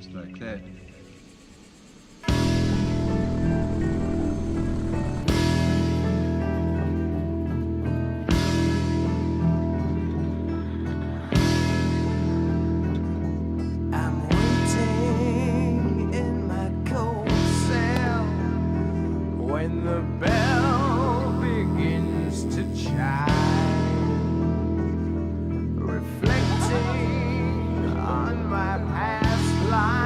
That's very clear. I'm waiting in my cold cell when the bell begins to chime, reflecting on my past life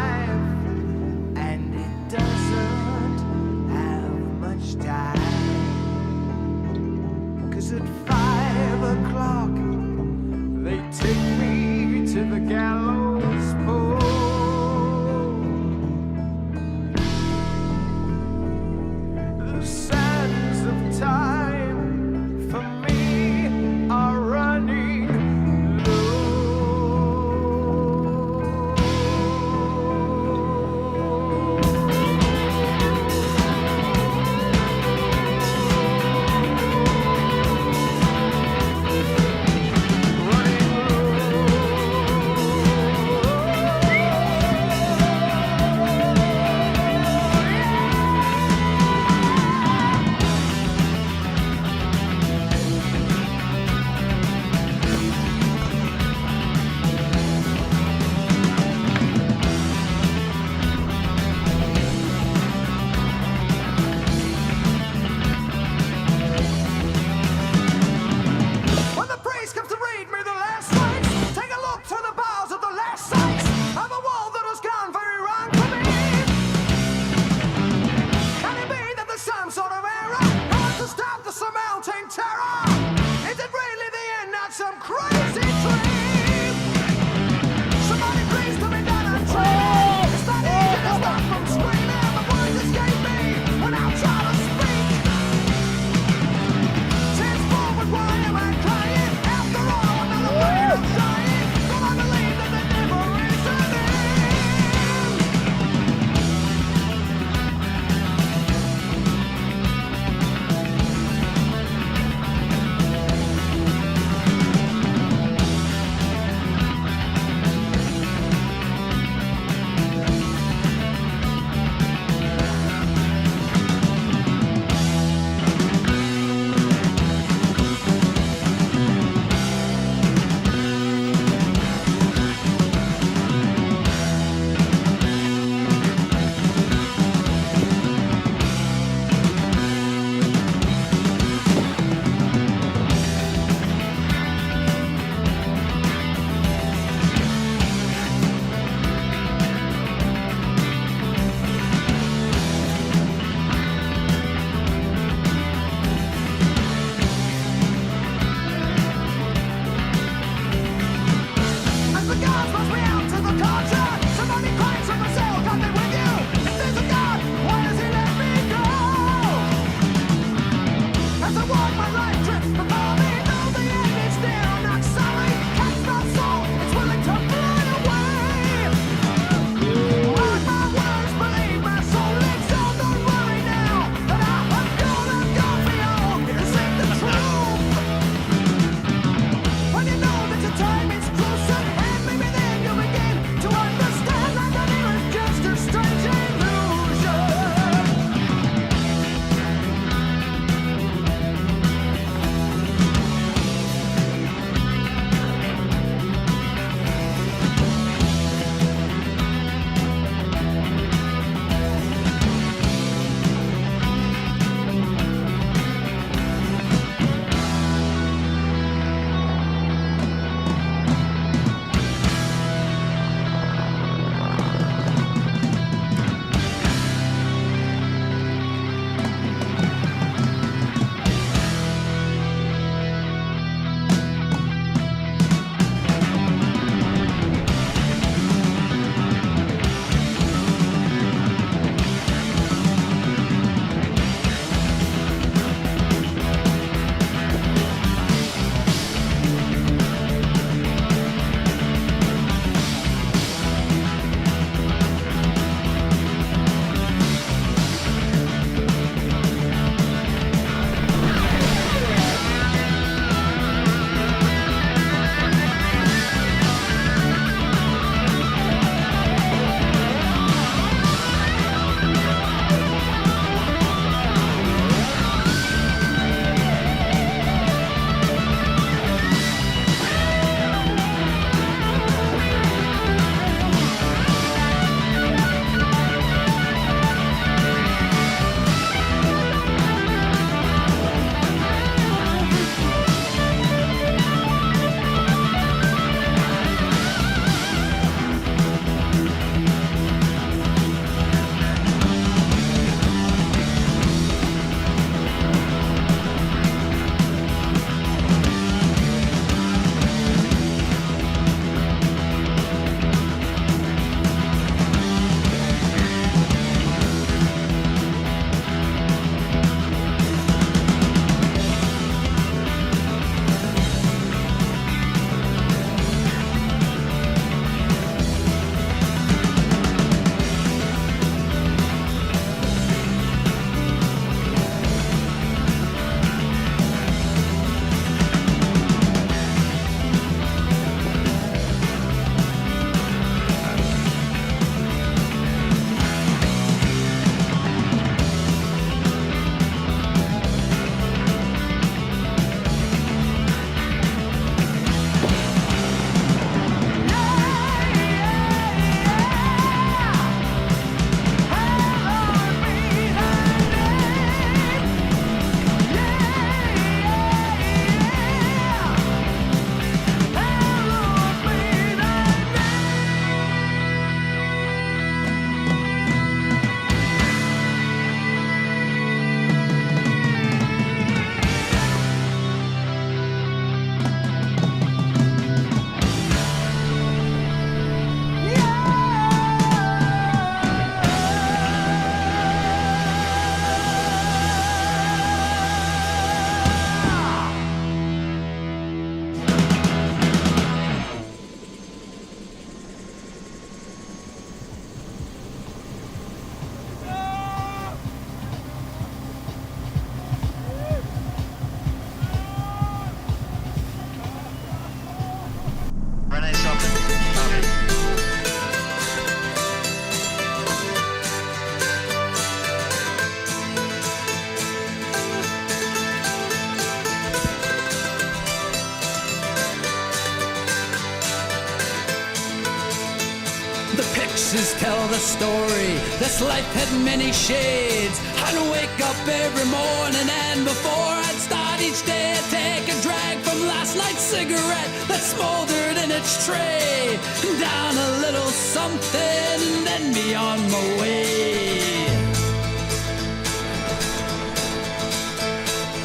The pictures tell the story. This life had many shades. I'd wake up every morning, and before I'd start each day, I'd take a drag from last night's cigarette that smoldered in its tray. Down a little something, and then be on my way.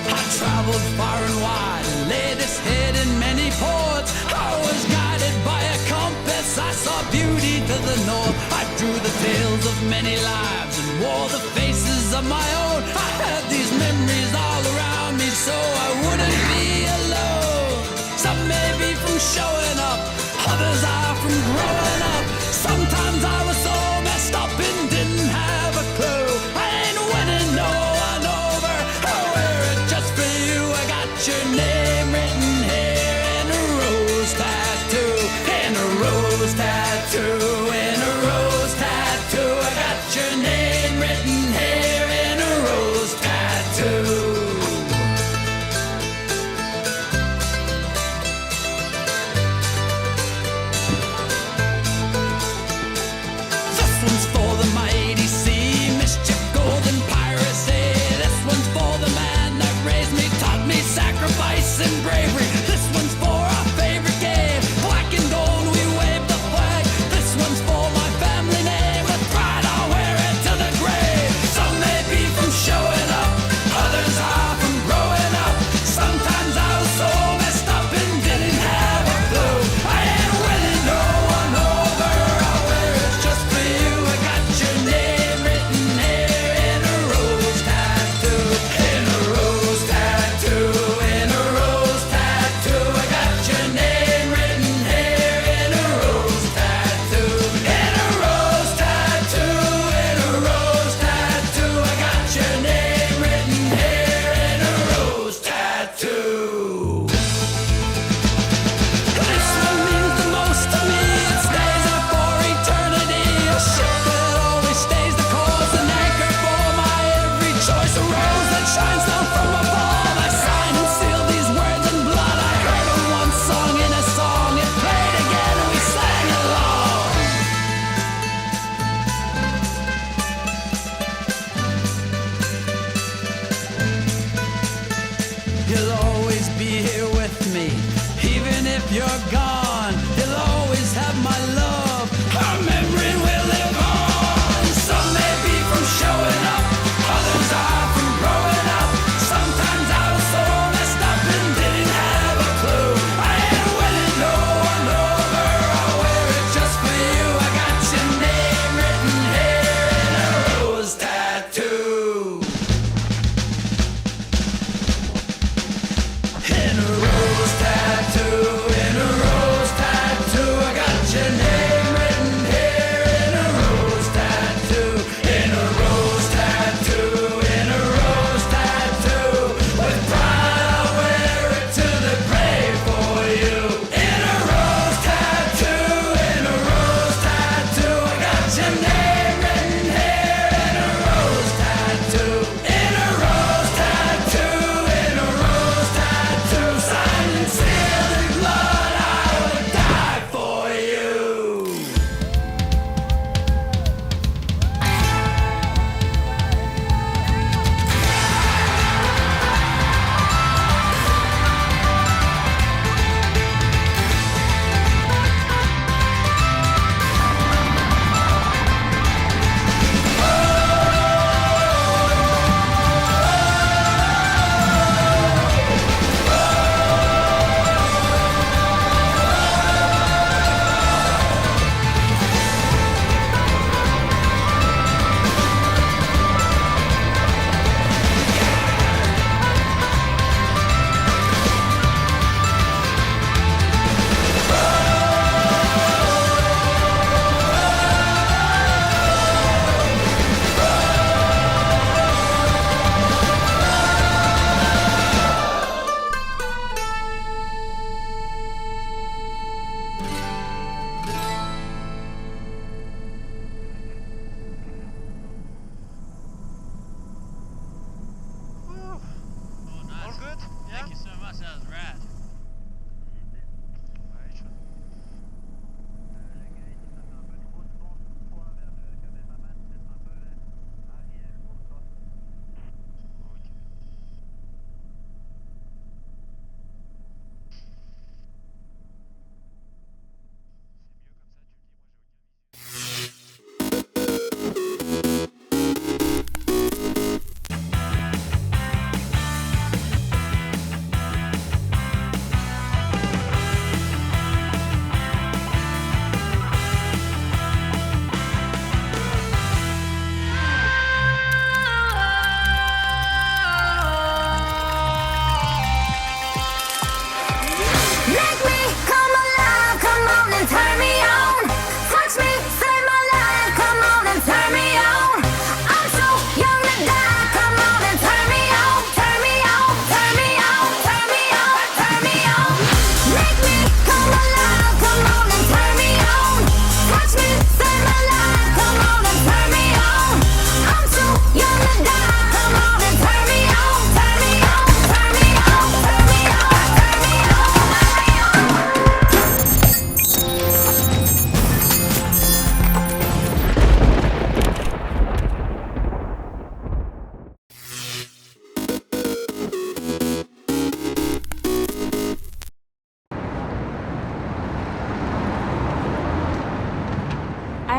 I traveled far and wide and laid this head in many ports. I was guided by a compass. I saw beauty to the north. I drew the tales of many lives and wore the faces of my own. I had these memories all around me so I wouldn't be alone. Some may be from showing up, others are from growing up. Sometimes I was so messed up and didn't have a clue. I ain't winning no one over. I wear it just for you. I got your name written here in a rose tattoo. In a rose tattoo. In a rose tattoo. I got your name written here in a rose tattoo.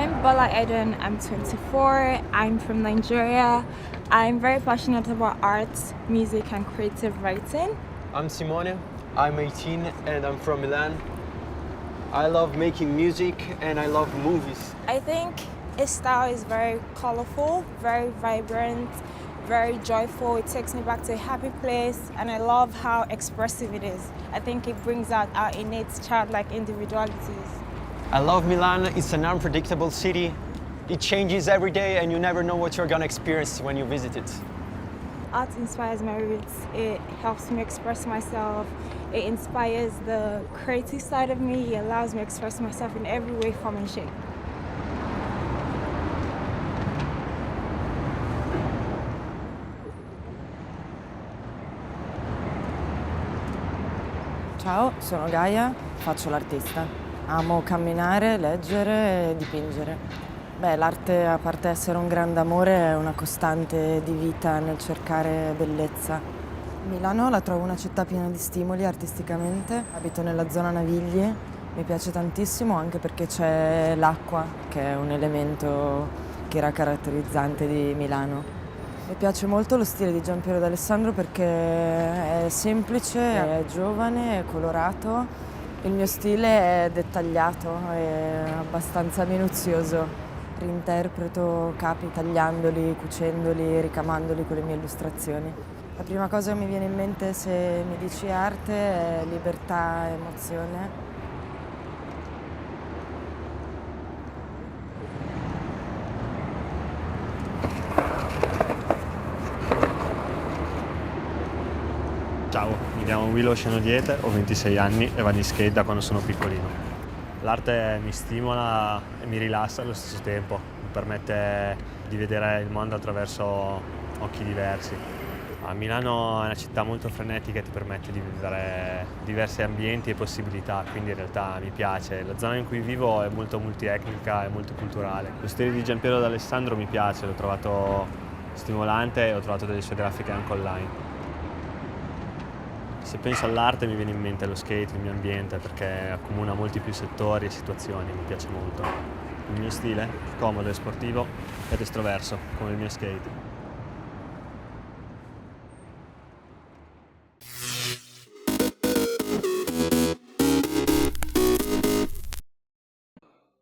I'm Bola Eden, I'm 24, I'm from Nigeria. I'm very passionate about art, music and creative writing. I'm Simone, I'm 18 and I'm from Milan. I love making music and I love movies. I think his style is very colorful, very vibrant, very joyful. It takes me back to a happy place and I love how expressive it is. I think it brings out our innate childlike individualities. I love Milan, it's an unpredictable city. It changes every day and you never know what you're gonna experience when you visit it. Art inspires my roots. It helps me express myself. It inspires the creative side of me. It allows me to express myself in every way, form and shape. Ciao, sono Gaia, faccio l'artista. Amo camminare, leggere e dipingere. Beh, l'arte, a parte essere un grande amore, è una costante di vita nel cercare bellezza. Milano la trovo una città piena di stimoli artisticamente. Abito nella zona Navigli, mi piace tantissimo anche perché c'è l'acqua, che è un elemento che era caratterizzante di Milano. Mi piace molto lo stile di Giampiero d'Alessandro perché è semplice, è giovane, è colorato. Il mio stile è dettagliato, è abbastanza minuzioso. Reinterpreto capi tagliandoli, cucendoli, ricamandoli con le mie illustrazioni. La prima cosa che mi viene in mente se mi dici arte è libertà, emozione. Ciao, mi chiamo Willow Scenodiete, ho 26 anni e vado in skate da quando sono piccolino. L'arte mi stimola e mi rilassa allo stesso tempo, mi permette di vedere il mondo attraverso occhi diversi. A Milano è una città molto frenetica e ti permette di vivere diversi ambienti e possibilità, quindi in realtà mi piace. La zona in cui vivo è molto multietnica e multiculturale. Lo stile di Giampiero d'Alessandro mi piace, l'ho trovato stimolante e ho trovato delle sue grafiche anche online. Se penso all'arte mi viene in mente lo skate, il mio ambiente, perché accomuna molti più settori e situazioni, mi piace molto. Il mio stile? Comodo e sportivo ed estroverso, come il mio skate.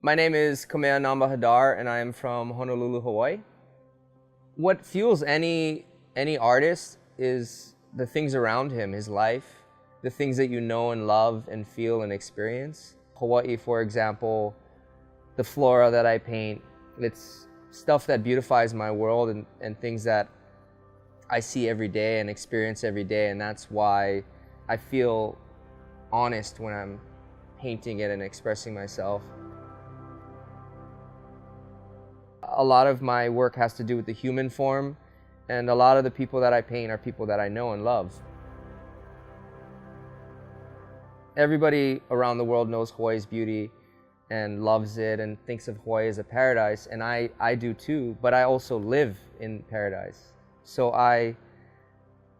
My name is Kamea Namba Hadar and I am from Honolulu, Hawaii. What fuels any artist is the things around him, his life, the things that you know and love and feel and experience. Hawaii, for example, the flora that I paint, it's stuff that beautifies my world and things that I see every day and experience every day, and that's why I feel honest when I'm painting it and expressing myself. A lot of my work has to do with the human form, and a lot of the people that I paint are people that I know and love. Everybody around the world knows Hawaii's beauty and loves it and thinks of Hawaii as a paradise, and I do too, but I also live in paradise. So I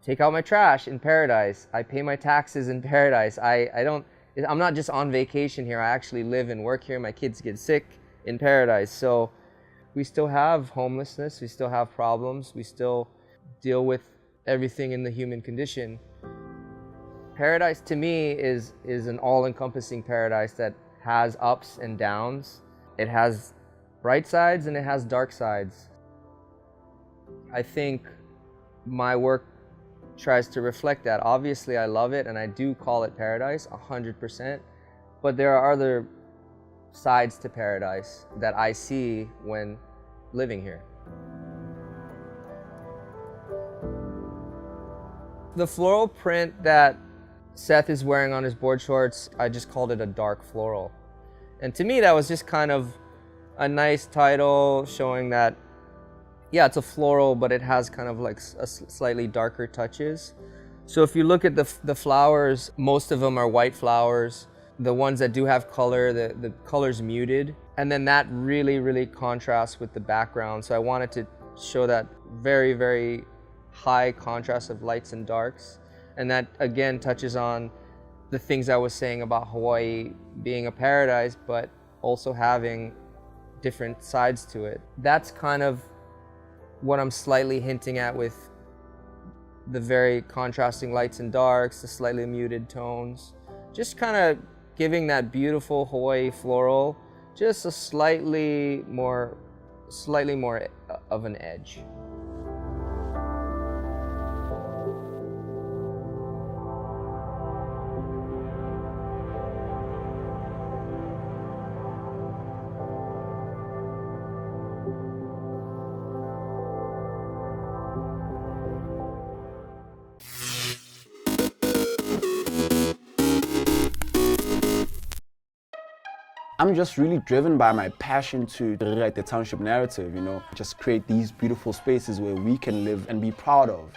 take out my trash in paradise, I pay my taxes in paradise. I'm not just on vacation here, I actually live and work here. My kids get sick in paradise. So we still have homelessness, we still have problems, we still deal with everything in the human condition. Paradise to me is an all-encompassing paradise that has ups and downs. It has bright sides and it has dark sides. I think my work tries to reflect that. Obviously I love it and I do call it paradise 100%, but there are other sides to paradise that I see when living here. The floral print that Seth is wearing on his board shorts, I just called it a dark floral. And to me that was just kind of a nice title showing that, yeah, it's a floral, but it has kind of like a slightly darker touches. So if you look at the flowers, most of them are white flowers. The ones that do have color, the color's muted. And then that really contrasts with the background. So I wanted to show that very high contrast of lights and darks. And that again touches on the things I was saying about Hawaii being a paradise, but also having different sides to it. That's kind of what I'm slightly hinting at with the very contrasting lights and darks, the slightly muted tones. Just kind of giving that beautiful Hawaii floral just a slightly more of an edge. I'm just really driven by my passion to rewrite the township narrative, you know, just create these beautiful spaces where we can live and be proud of.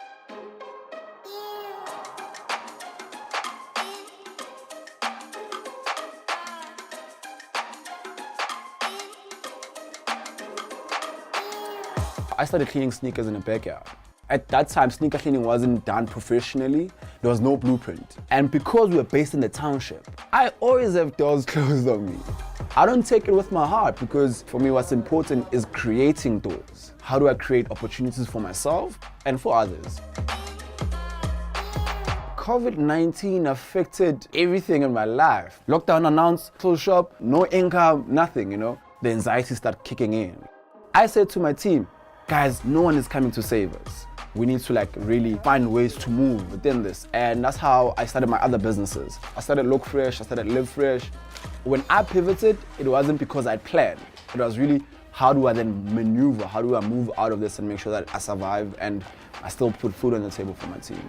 I started cleaning sneakers in the backyard. At that time, sneaker cleaning wasn't done professionally. There was no blueprint. And because we were based in the township, I always have doors closed on me. I don't take it with my heart because for me what's important is creating doors. How do I create opportunities for myself and for others? COVID-19 affected everything in my life. Lockdown announced, close shop, no income, nothing, you know. The anxiety started kicking in. I said to my team, guys, no one is coming to save us. We need to really find ways to move within this. And that's how I started my other businesses. I started Look Fresh, I started Live Fresh. When I pivoted, it wasn't because I planned. It was really, how do I then maneuver? How do I move out of this and make sure that I survive and I still put food on the table for my team?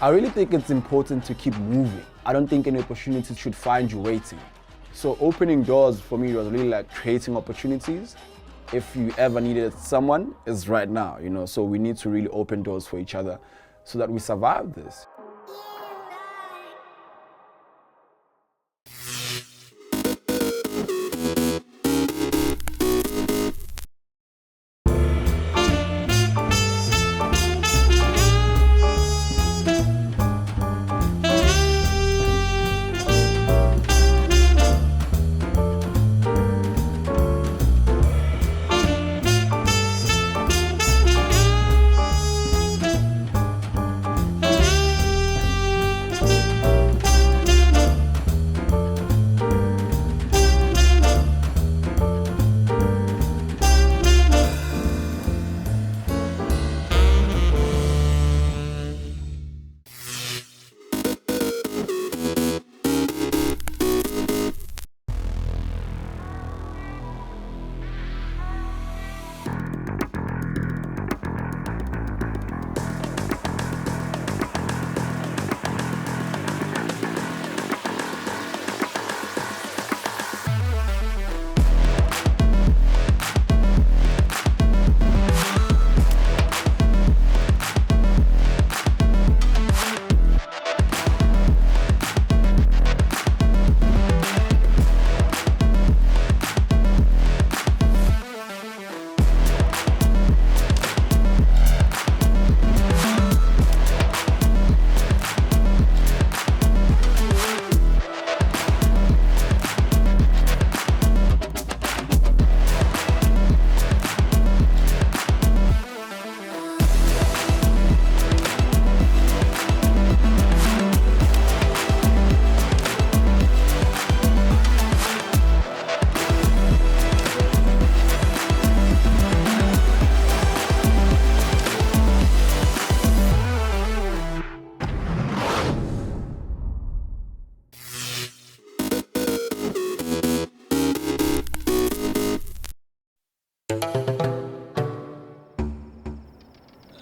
I really think it's important to keep moving. I don't think any opportunity should find you waiting. So opening doors for me was really creating opportunities. If you ever needed someone, it's right now, you know, so we need to really open doors for each other so that we survive this.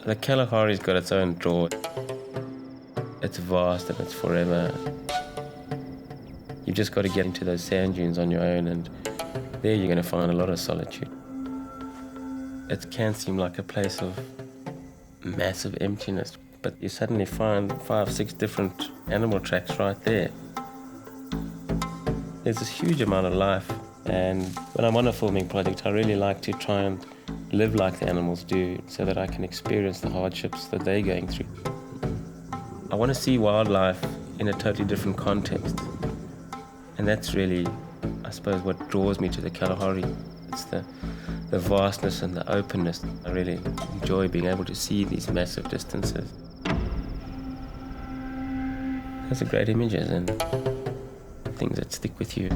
The Kalahari's got its own draw. It's vast and it's forever. You've just got to get into those sand dunes on your own, and there you're going to find a lot of solitude. It can seem like a place of massive emptiness, but you suddenly find 5, 6 different animal tracks right there. There's this huge amount of life, and when I'm on a filming project, I really like to try and live like the animals do so that I can experience the hardships that they're going through. I want to see wildlife in a totally different context, and that's really I suppose, what draws me to the Kalahari. It's the vastness and the openness. I really enjoy being able to see these massive distances. Those are great images and things that stick with you.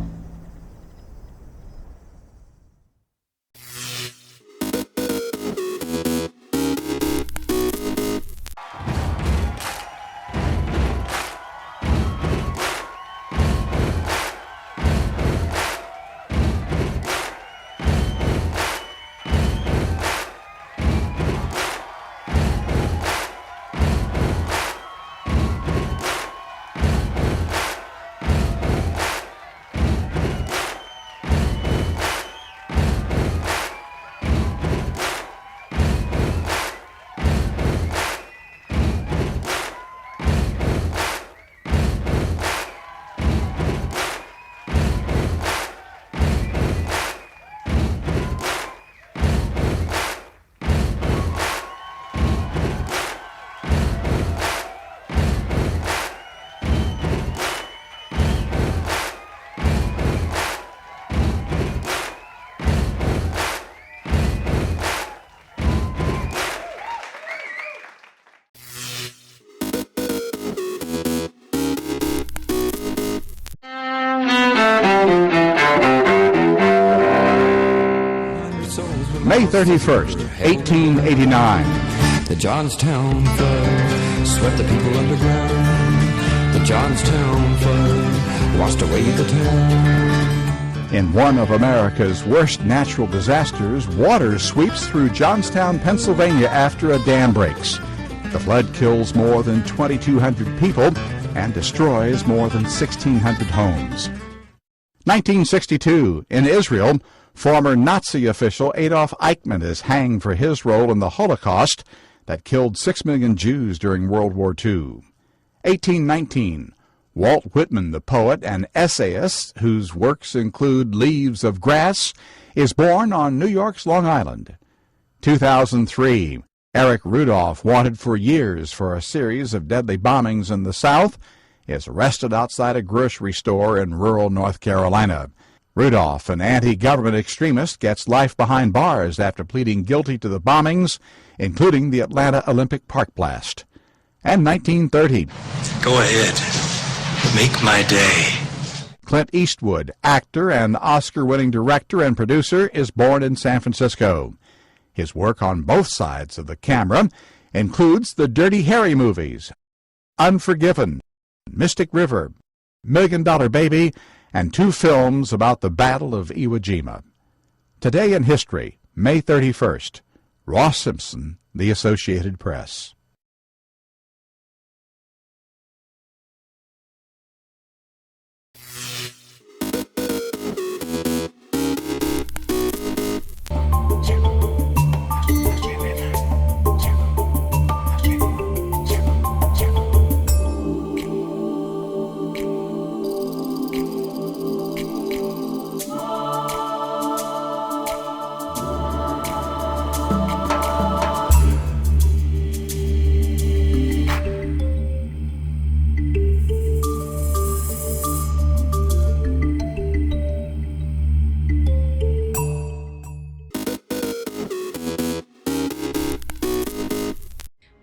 May 31st, 1889. The Johnstown flood swept the people underground. The Johnstown flood washed away the town. In one of America's worst natural disasters, water sweeps through Johnstown, Pennsylvania after a dam breaks. The flood kills more than 2,200 people and destroys more than 1,600 homes. 1962, in Israel, former Nazi official Adolf Eichmann is hanged for his role in the Holocaust that killed 6 million Jews during World War II. 1819, Walt Whitman, the poet and essayist, whose works include Leaves of Grass, is born on New York's Long Island. 2003, Eric Rudolph, wanted for years for a series of deadly bombings in the South, is arrested outside a grocery store in rural North Carolina. Rudolph, an anti-government extremist, gets life behind bars after pleading guilty to the bombings, including the Atlanta Olympic Park blast. And 1930. Go ahead. Make my day. Clint Eastwood, actor and Oscar-winning director and producer, is born in San Francisco. His work on both sides of the camera includes the Dirty Harry movies, Unforgiven, Mystic River, $1 Million Baby, and 2 films about the Battle of Iwo Jima. Today in History, May 31st, Ross Simpson, The Associated Press.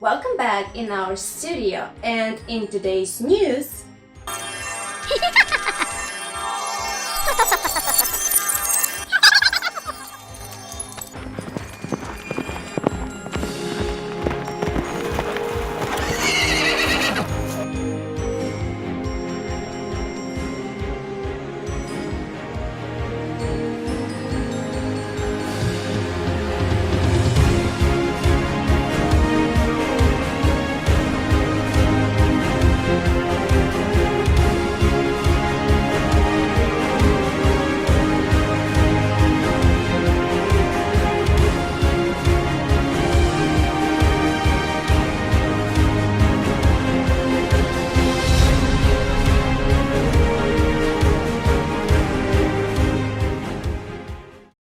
Welcome back in our studio, and in today's news,